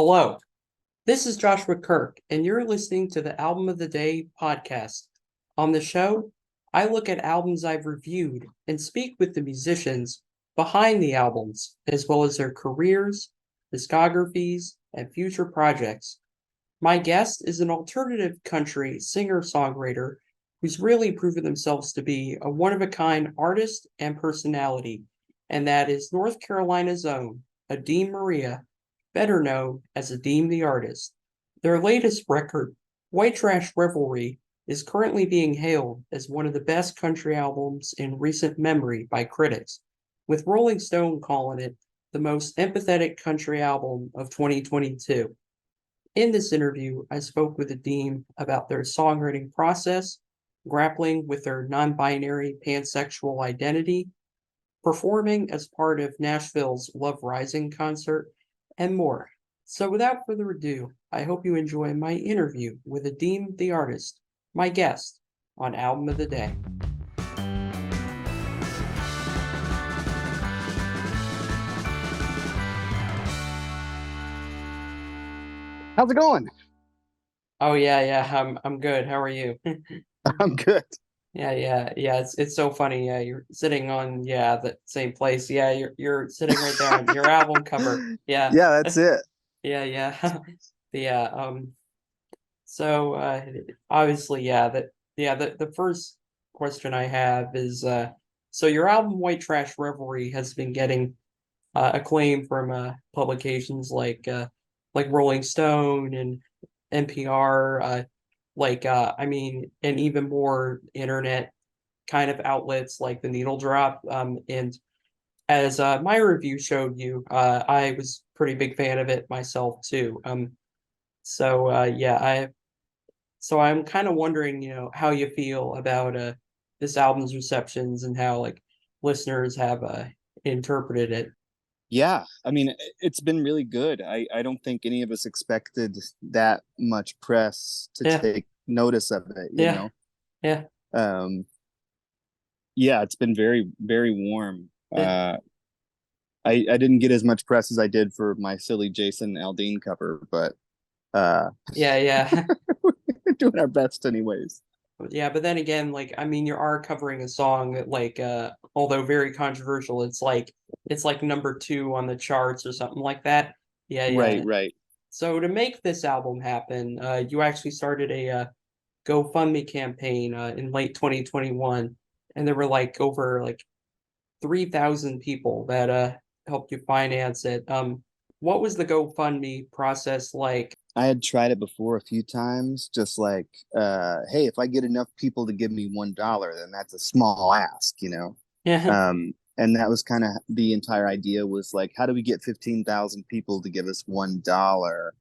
Hello, this is Joshua Kirk, and you're listening to the Album of the Day podcast. On the show, I look at albums I've reviewed and speak with the musicians behind the albums, as well as their careers, discographies, and future projects. My guest is an alternative country singer-songwriter who's really proven themselves to be a one-of-a-kind artist and personality, and that is North Carolina's own Adeem Maria, better known as Adeem The Artist. Their latest record, White Trash Revelry, is currently being hailed as one of the best country albums in recent memory by critics, with Rolling Stone calling it the most empathetic country album of 2022. In this interview, I spoke with Adeem about their songwriting process, grappling with their non-binary pansexual identity, performing as part of Nashville's Love Rising concert, and more. So without further ado, I hope you enjoy my interview with Adeem The Artist, my guest on Album of the Day. How's it going? Oh yeah, I'm good. How are you? I'm good. Yeah. It's so funny. Yeah, you're sitting on the same place. Yeah, you're sitting right there on your album cover. Yeah. Yeah, that's it. Yeah. Yeah. So obviously, the first question I have is so your album White Trash Revelry has been getting acclaim from publications like Rolling Stone and NPR, and even more internet kind of outlets like the Needle Drop. And as my review showed you, I was pretty big fan of it myself too. So I'm kind of wondering, how you feel about this album's receptions and how like listeners have interpreted it. Yeah, I mean, it's been really good. I don't think any of us expected that much press to Yeah, take notice of it, you yeah, know? yeah, Um, yeah, it's been very, very warm. yeah, I didn't get as much press as I did for my silly Jason Aldean cover, but uh, yeah. we're doing our best anyways. Yeah, but then again, like you are covering a song that although very controversial, it's like number two on the charts or something like that. Right, Yeah. right. So to make this album happen, you actually started a GoFundMe campaign in late 2021, and there were like over like 3,000 people that helped you finance it. What was the GoFundMe process like? I had tried it before a few times, just like, hey, if I get enough people to give me $1, then that's a small ask, you know? Yeah, And that was kind of the entire idea was like, how do we get 15,000 people to give us $1?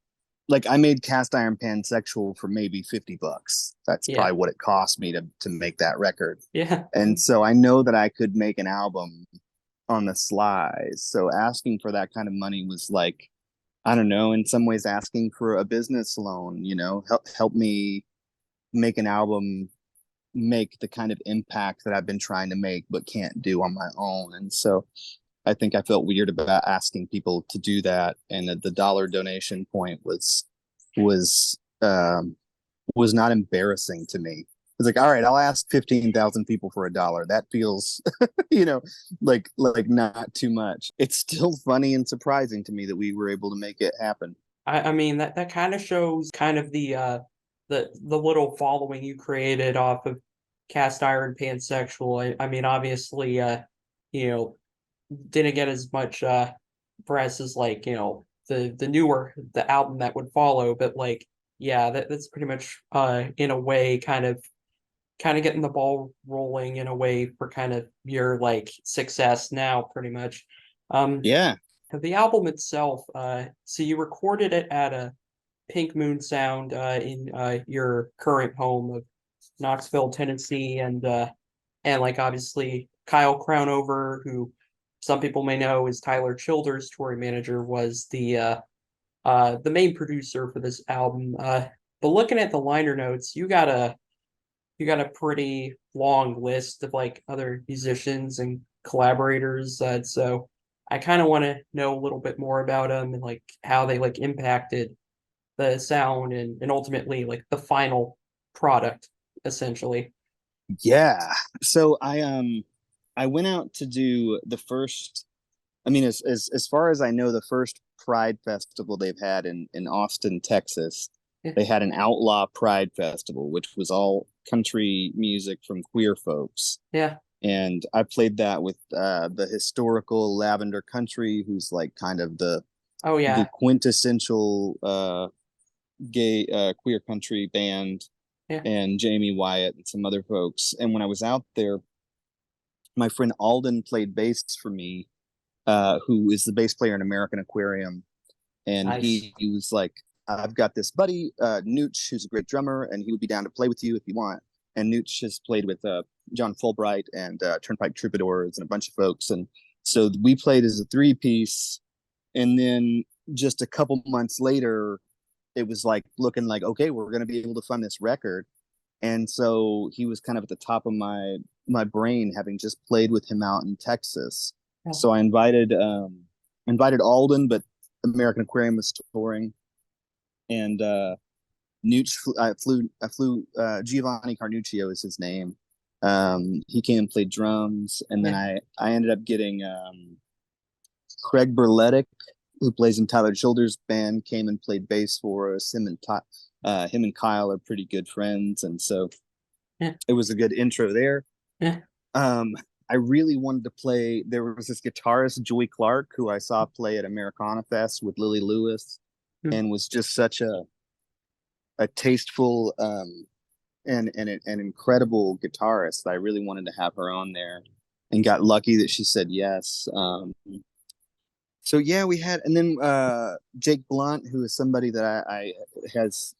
Like I made Cast Iron Pansexual for maybe $50. That's yeah, probably what it cost me to make that record. yeah, And so I know that I could make an album on the sly. So asking for that kind of money was like, I don't know, in some ways asking for a business loan, help me make an album, make the kind of impact that I've been trying to make but can't do on my own. And so I think I felt weird about asking people to do that. And the dollar donation point was was not embarrassing to me. It's like, all right, I'll ask 15,000 people for $1. That feels, you know, like not too much. It's still funny and surprising to me that we were able to make it happen. I mean that kind of shows kind of the little following you created off of Cast Iron Pansexual. I mean obviously you know didn't get as much press as like the album that would follow, but like that's pretty much in a way kind of getting the ball rolling in a way for kind of your like success now pretty much. Um Yeah. the album itself, so you recorded it at a Pink Moon Sound in your current home of Knoxville, Tennessee, and like obviously Kyle Crownover, who some people may know is Tyler Childers' touring manager, was the main producer for this album. But looking at the liner notes, you got a pretty long list of like other musicians and collaborators. So I kind of want to know a little bit more about them and like how they like impacted the sound and ultimately like the final product essentially. Yeah. So I went out to do the first, I mean, as far as I know, the first Pride Festival they've had in Austin, Texas. Yeah. They had an Outlaw Pride Festival, which was all country music from queer folks. Yeah. And I played that with the historical Lavender Country, who's like kind of Oh the yeah. quintessential gay queer country band, Yeah. and Jamie Wyatt and some other folks. And when I was out there, my friend Alden played bass for me, who is the bass player in American Aquarium. And Nice. he was like, I've got this buddy, Nooch, who's a great drummer, and he would be down to play with you if you want. And Nooch has played with John Fulbright and Turnpike Troubadours and a bunch of folks. And so we played as a three piece. And then just a couple months later, it was like looking like, okay, we're going to be able to fund this record. And so he was kind of at the top of my brain, having just played with him out in Texas. Yeah. So I invited Alden, but American Aquarium was touring, and Nooch I flew Giovanni Carnuccio is his name. He came and played drums, and then Yeah. I ended up getting Craig Berletic, who plays in Tyler Childers' band, came and played bass for us. Him and Kyle are pretty good friends, and so Yeah. it was a good intro there. Yeah. Um, I really wanted to play. There was this guitarist, Joey Clark, who I saw play at Americana Fest with Lily Lewis, Mm. and was just such a tasteful and incredible guitarist. I really wanted to have her on there, and got lucky that she said yes. So yeah, we had, and then Jake Blunt, who is somebody that I has,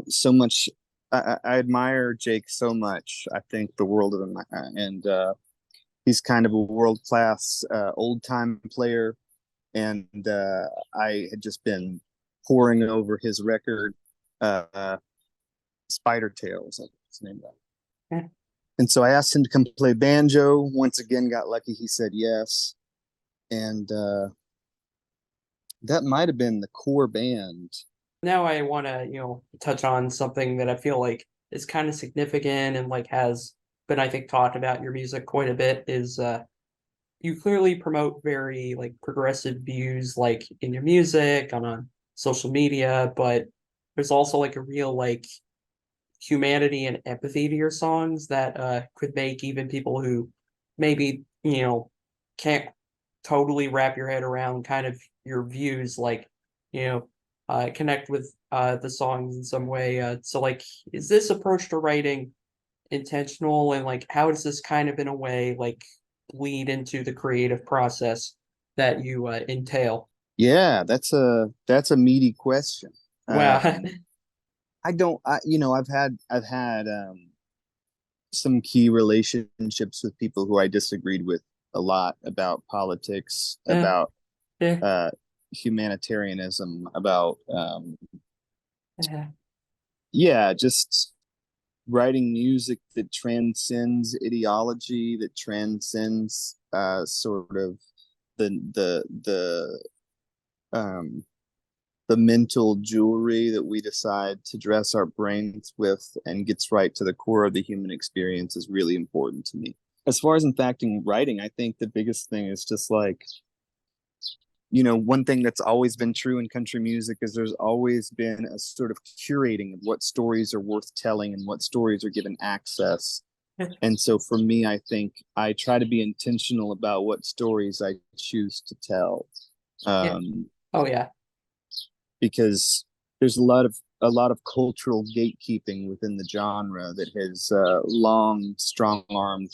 so much. I admire Jake so much. I think the world of him, and he's kind of a world class old time player. And I had just been poring over his record, uh, Spider Tales, I think his name. Yeah. And so I asked him to come play banjo. Once again, got lucky. He said yes, and that might have been the core band. Now I want to, touch on something that I feel like is kind of significant and like has been, I think, talked about in your music quite a bit is you clearly promote very like progressive views like in your music on social media, but there's also like a real like humanity and empathy to your songs that could make even people who maybe, can't totally wrap your head around kind of your views like, connect with the songs in some way. So like is this approach to writing intentional and like how does this kind of in a way like bleed into the creative process that you entail? Yeah, that's a meaty question. Wow. I don't, I've had some key relationships with people who I disagreed with a lot about politics, Yeah, about yeah, uh, humanitarianism, about yeah, yeah, just writing music that transcends ideology, that transcends sort of um, the mental jewelry that we decide to dress our brains with, and gets right to the core of the human experience, is really important to me. As far as impacting writing, I think the biggest thing is just like, one thing that's always been true in country music is there's always been a sort of curating of what stories are worth telling and what stories are given access. And so for me, I think I try to be intentional about what stories I choose to tell. yeah. Um, Oh yeah. because there's a lot of cultural gatekeeping within the genre that has long strong-armed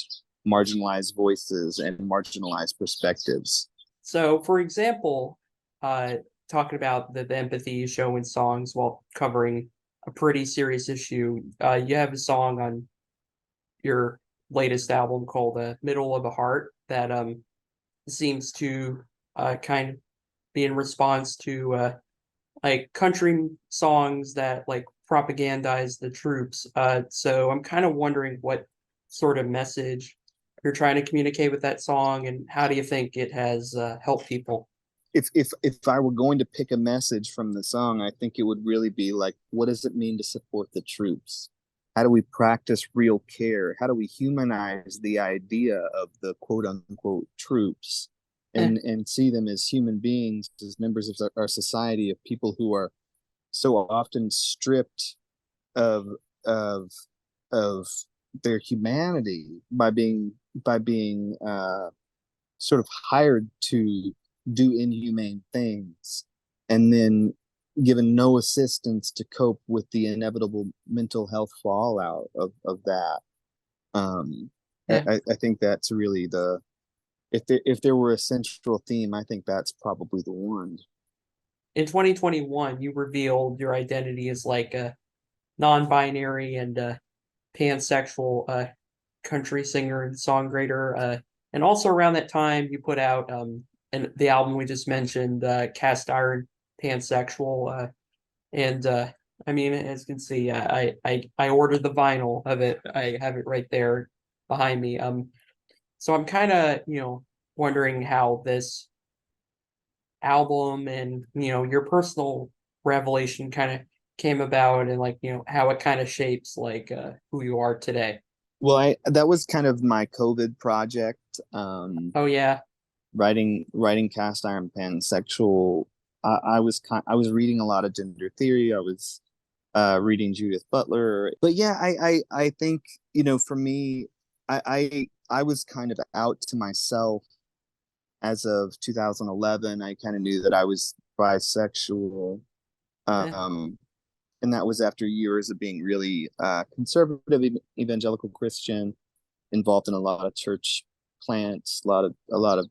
marginalized voices and marginalized perspectives. So, for example, uh, talking about the empathy you show in songs while covering a pretty serious issue, you have a song on your latest album called "Middle of a Heart" that seems to kind of be in response to like country songs that like propagandize the troops. So I'm kind of wondering what sort of message you're trying to communicate with that song, and how do you think it has helped people? If I were going to pick a message from the song, I think it would really be like, what does it mean to support the troops? How do we practice real care? How do we humanize the idea of the quote unquote troops Eh, and see them as human beings, as members of our society, of people who are so often stripped of of of their humanity by being sort of hired to do inhumane things and then given no assistance to cope with the inevitable mental health fallout of that. Um, eh. I think that's really the if there were a central theme, I think that's probably the one. In 2021, you revealed your identity as like a non-binary and pansexual country singer and songwriter. And also around that time, you put out and the album we just mentioned, Cast Iron Pansexual. And I mean, as you can see, I ordered the vinyl of it. I have it right there behind me. So I'm kind of wondering how this album and your personal revelation kind of came about, and like how it kind of shapes like who you are today. Well, I that was kind of my COVID project. Oh yeah. Writing cast iron pansexual. I was reading a lot of gender theory. I was reading Judith Butler. But yeah, I think, for me, I was kind of out to myself as of 2011. I kind of knew that I was bisexual. Eh, Um, and that was after years of being really conservative evangelical Christian, involved in a lot of church plants, a lot of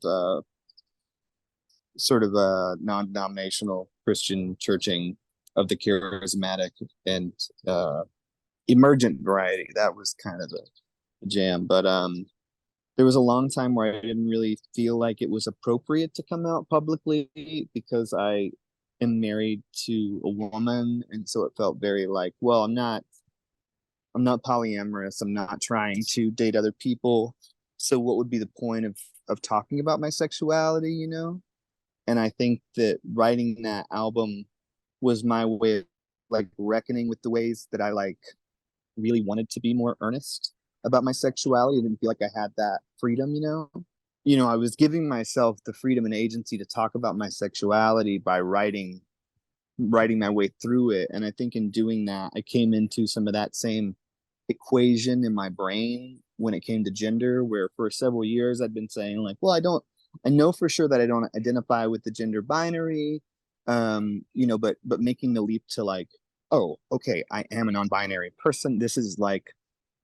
sort of non-denominational Christian churching of the charismatic and emergent variety. That was kind of the jam. But there was a long time where I didn't really feel like it was appropriate to come out publicly because I am married to a woman, and so it felt very like, well, I'm not polyamorous. I'm not trying to date other people. So what would be the point of talking about my sexuality? And I think that writing that album was my way of like reckoning with the ways that I like really wanted to be more earnest about my sexuality. I didn't feel like I had that freedom. I was giving myself the freedom and agency to talk about my sexuality by writing my way through it. And I think in doing that, I came into some of that same equation in my brain when it came to gender, where for several years I'd been saying, like, well, I know for sure that I don't identify with the gender binary, but making the leap to like, oh, okay, I am a non-binary person. This is like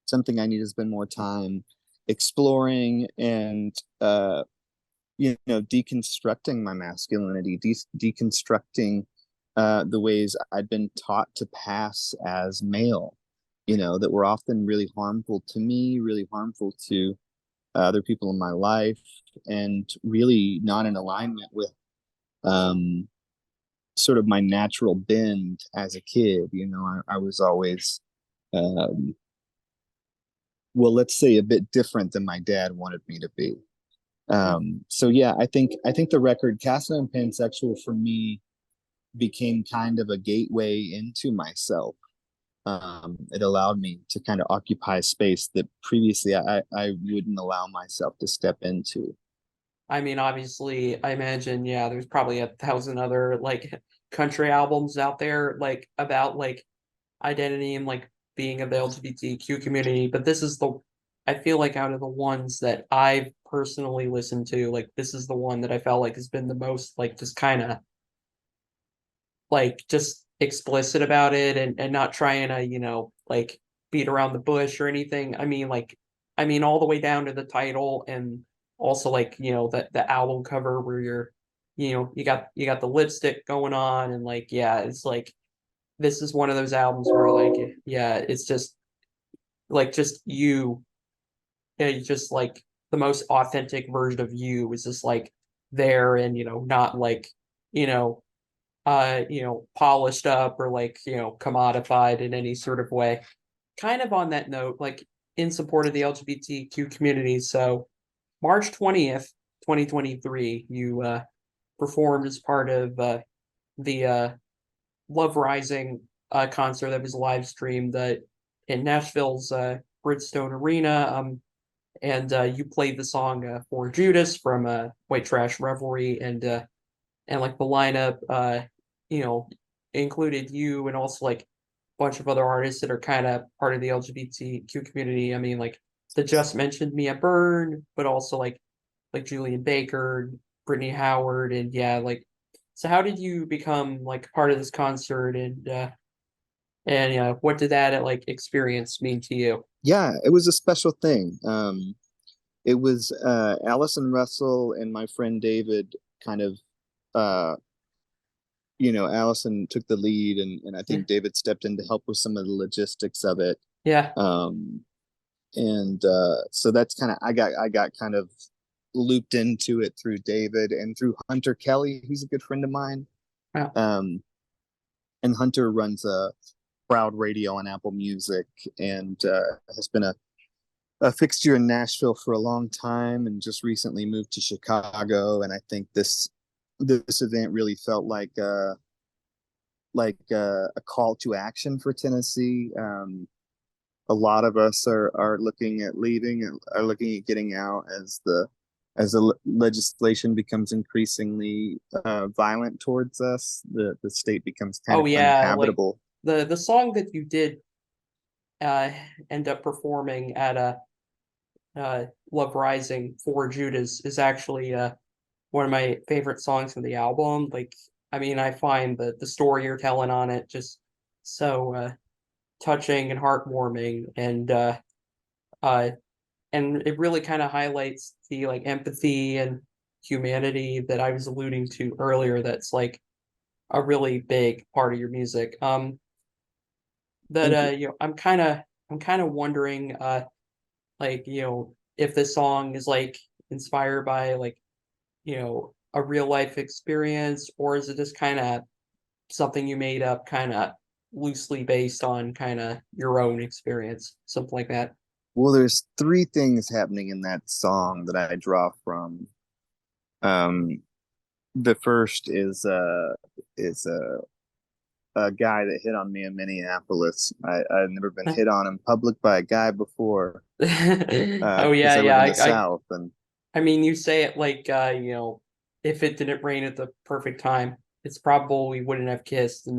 something I need to spend more time exploring and deconstructing my masculinity, deconstructing the ways I'd been taught to pass as male, that were often really harmful to me, really harmful to other people in my life, and really not in alignment with um, sort of my natural bend as a kid. I was always, um, well, let's say a bit different than my dad wanted me to be. So yeah, I think the record Cast and Pansexual for me became kind of a gateway into myself. It allowed me to kind of occupy space that previously I wouldn't allow myself to step into. I mean, obviously, I imagine, yeah, there's probably 1,000 other like country albums out there like about like identity and like being of the LGBTQ community, but this is the I feel like out of the ones that I've personally listened to, like this is the one that I felt like has been the most like just kind of like just explicit about it, and not trying to, like beat around the bush or anything. I mean all the way down to the title, and also like, the album cover where you're, you got the lipstick going on, and like, yeah, it's like this is one of those albums where like, yeah, it's just you, yeah, just like the most authentic version of you is just like there, and not like, you know, polished up or like, commodified in any sort of way. Kind of on that note, like in support of the LGBTQ community. So March 20th, 2023, you performed as part of the Love Rising concert that was live streamed in Nashville's Bridgestone Arena. And you played the song for Judas from White Trash Revelry, and like the lineup, you know, included you and also like a bunch of other artists that are kind of part of the LGBTQ community. I mean, like the just mentioned Mia Byrne, but also like Julian Baker, Brittany Howard, and yeah, like so how did you become like part of this concert and what did that like experience mean to you? Yeah, it was a special thing. It was Allison Russell and my friend David kind of uh Allison took the lead, and I Yeah, think David stepped in to help with some of the logistics of it. yeah, Um, and so that's kind of I got kind of looped into it through David and through Hunter Kelly, who's a good friend of mine. wow. Um, and Hunter runs a Proud Radio on Apple Music, and has been a fixture in Nashville for a long time, and just recently moved to Chicago. And I think this event really felt like a call to action for Tennessee. A lot of us are looking at leaving and are looking at getting out as the legislation becomes increasingly violent towards us. The state becomes kind Oh of yeah, like uninhabitable. the song that you did uh end up performing at a Love Rising for Judas is actually one of my favorite songs from the album. Like, I mean, I find the story you're telling on it just so touching and heartwarming, uh, and it really kind of highlights the like empathy and humanity that I was alluding to earlier. That's like a really big part of your music. That Thank you. I'm kind of wondering, like if this song is like inspired by like a real life experience, or is it just kind of something you made up kind of loosely based on kind of your own experience, something like that? Well, there's three things happening in that song that I draw from. Um, the first is a guy that hit on me in Minneapolis. I've never been hit on in public by a guy before, Oh yeah, because I live yeah. in the South, and I mean, you say it like if it didn't rain at the perfect time, it's probable we wouldn't have kissed in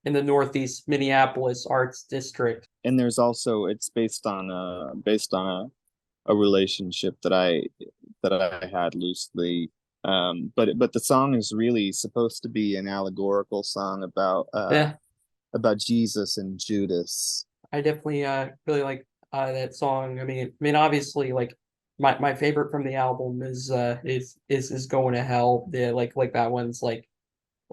the Northeast Minneapolis Arts District. there's also it's based on a relationship that I had loosely. But the song is really supposed to be an allegorical song Yeah, about Jesus and Judas. I definitely really like that song. I mean, obviously, like my favorite from the album is Going to Hell. Yeah, like that one's like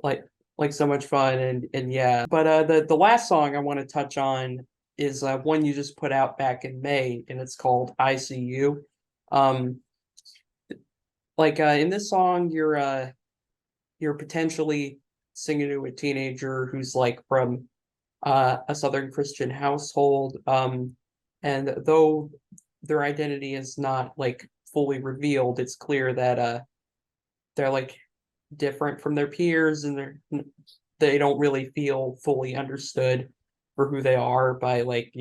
like so much fun and yeah. But the last song I want to touch on is one you just put out back in May, and it's called I See You. Um, like in this song, you're potentially singing to a teenager who's like from a Southern Christian household. And though their identity is not like fully revealed, it's clear that they're like different from their peers, and they don't really feel fully understood for who they are by like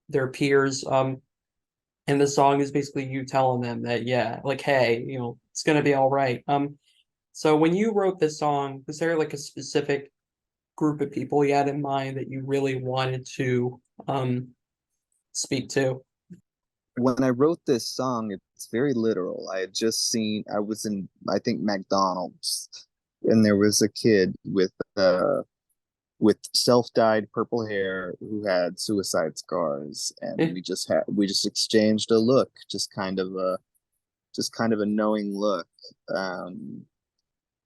their peers. And the song is basically you telling them that like hey, it's gonna be all right. So when you wrote this song, was there like a specific group of people you had in mind that you really wanted to um speak to? When I wrote this song, it's very literal. I was in, I think, McDonald's, and there was a kid with self-dyed purple hair who had suicide scars, and Eh, we just exchanged a look, just kind of a knowing look. Um,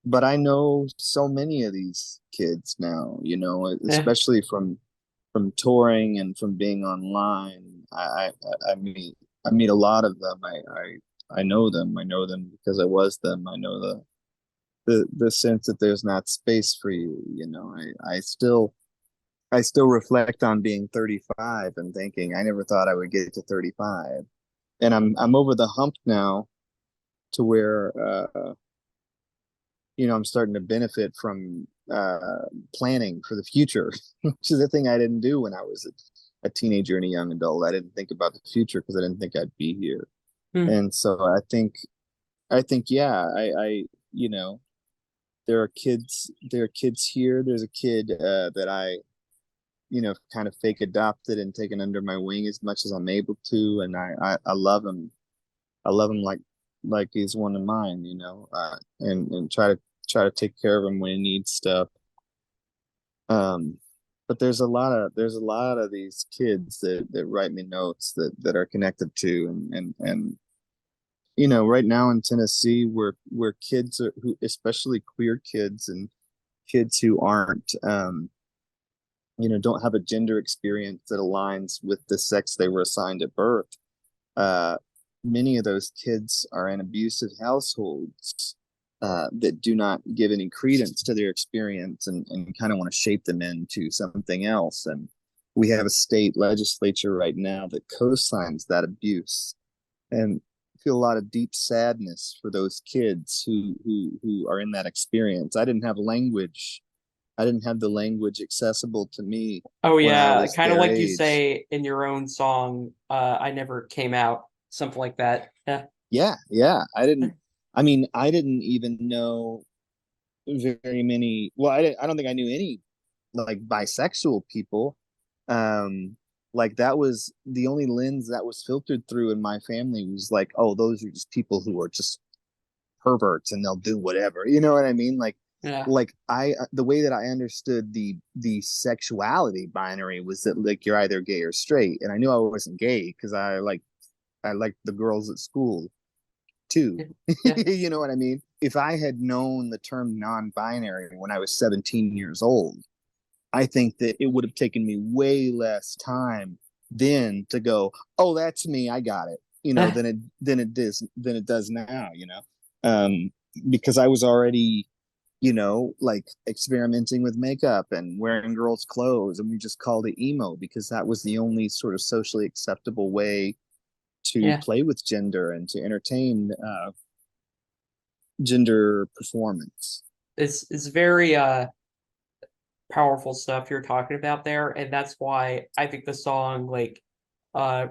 but I know so many of these kids now, eh, especially from touring and from being online. I meet a lot of them. I know them. I know them because I was them. I know the sense that there's not space for you. I still I still reflect on being 35 and thinking I never thought I would get to 35. And I'm over the hump now to where I'm starting to benefit from planning for the future, which is a thing I didn't do when I was a teenager and a young adult. I didn't think about the future because I didn't think I'd be here. Hmm. And so I think yeah, you know, there are kids here. There's a kid that I kind of fake adopted and taken under my wing as much as I'm able to, and I love him. I love him like he's one of mine, and try to take care of him when he needs stuff. Um, but there's a lot of these kids that write me notes that are connected to, and right now in Tennessee, where kids who, especially queer kids and kids who aren't don't have a gender experience that aligns with the sex they were assigned at birth. Uh, Many of those kids are in abusive households that do not give any credence to their experience and kind of want to shape them into something else. And we have a state legislature right now that co-signs that abuse. And I feel a lot of deep sadness for those kids who are in that experience. I didn't have the language accessible to me Oh when I yeah, was kind of their like you age. say in your own song, I never came out, something like that. Yeah. Yeah, yeah. I didn't even know very many. Well, I don't think I knew any like bisexual people. Um, like that was the only lens that was filtered through in my family was like, oh, those are just people who are just perverts and they'll do whatever. You know what I mean? Yeah. Like the way that I understood the sexuality binary was that like you're either gay or straight, and I knew I wasn't gay because I liked the girls at school too. Yeah. Yeah. You know what I mean? If I had known the term non-binary when I was 17 years old, I think that it would have taken me way less time then to go, oh, that's me, I got it, than it does now, um, because I was already, like experimenting with makeup and wearing girls' clothes, and we just called it emo because that was the only sort of socially acceptable way to Yeah. play with gender and to entertain gender performance. It's very powerful stuff you're talking about there, and that's why I think the song like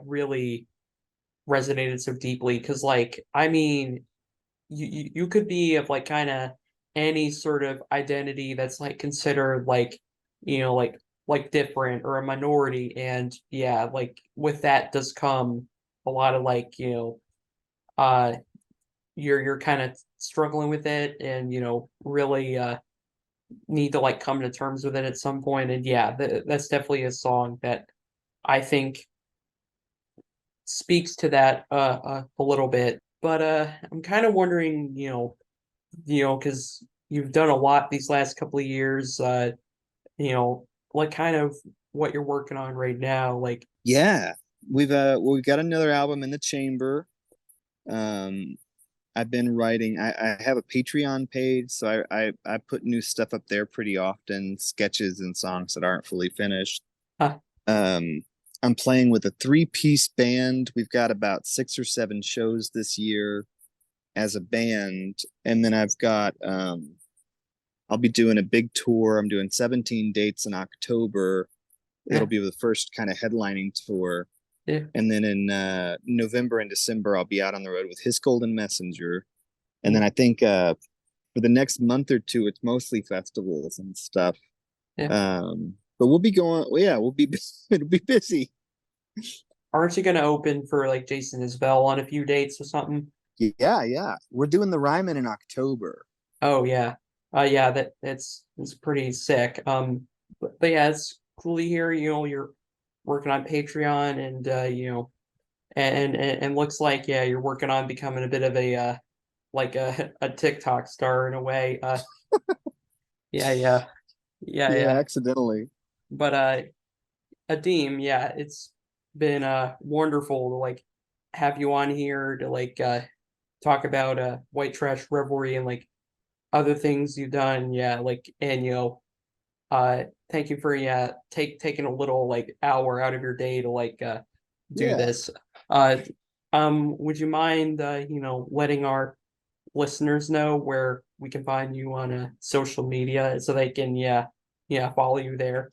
really resonated so deeply because like I mean you could be of like kind of any sort of identity that's like considered like like different or a minority, and yeah, like with that does come a lot of like uh you're kind of struggling with it, and really need to like come to terms with it at some point. And yeah, that's definitely a song that I think speaks to that a little bit. But I'm kind of wondering, because you've done a lot these last couple of years, like kind of what you're working on right now. Like, Yeah, we've got another album in the chamber. Um, I've been writing. I have a Patreon page, so I put new stuff up there pretty often, sketches and songs that aren't fully finished. huh, Um, I'm playing with a three-piece band. We've got about 6 or 7 shows this year as a band, and then I'll be doing a big tour. I'm doing 17 dates in October. It'll yeah, be the first kind of headlining tour. yeah, And then in November and December, I'll be out on the road with His Golden Messenger. And then mm, I think for the next month or two, it's mostly festivals and stuff. yeah. But we'll be going. Well, yeah, we'll be. It'll be busy. Aren't you gonna open for like Jason Isbell on a few dates or something? Yeah, yeah. We're doing the Ryman in October. Oh yeah, yeah. That's pretty sick. But yeah, it's cool to hear. You're working on Patreon, and and looks like yeah, you're working on becoming a bit of a like a TikTok star in a way. Yeah, yeah, yeah, Yeah, yeah. accidentally. But Adeem, yeah, it's been wonderful to like have you on here to like talk about White Trash Revelry and like other things you've done. Yeah, like and uh thank you for taking a little like hour out of your day to do Yeah, this. Uh, would you mind letting our listeners know where we can find you on social media so they can follow you there?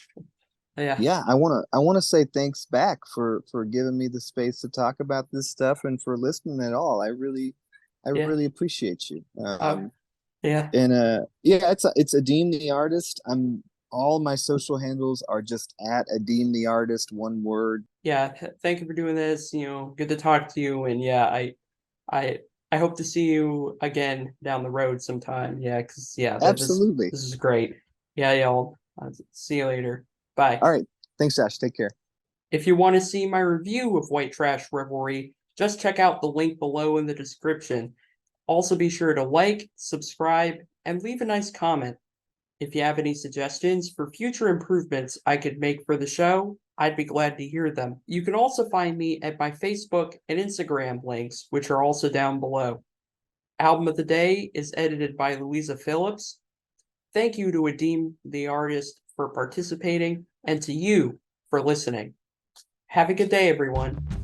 Yeah, yeah. I want to say thanks back for giving me the space to talk about this stuff and for listening at all. I yeah, really appreciate you. uh, yeah. And yeah, it's Adeem the Artist. I'm all my social handles are just at Adeem the Artist, one word. Yeah, thank you for doing this. Good to talk to you, and I I hope to see you again down the road sometime. Yeah, because that Absolutely. this is great. Yeah, y'all. See you later. Bye. All right. Thanks, Josh. Take care. If you want to see my review of White Trash Revelry, just check out the link below in the description. Also, be sure to like, subscribe, and leave a nice comment. If you have any suggestions for future improvements I could make for the show, I'd be glad to hear them. You can also find me at my Facebook and Instagram links, which are also down below. Album of the Day is edited by Louisa Phillips. Thank you to Adeem the Artist for participating, and to you for listening. Have a good day, everyone.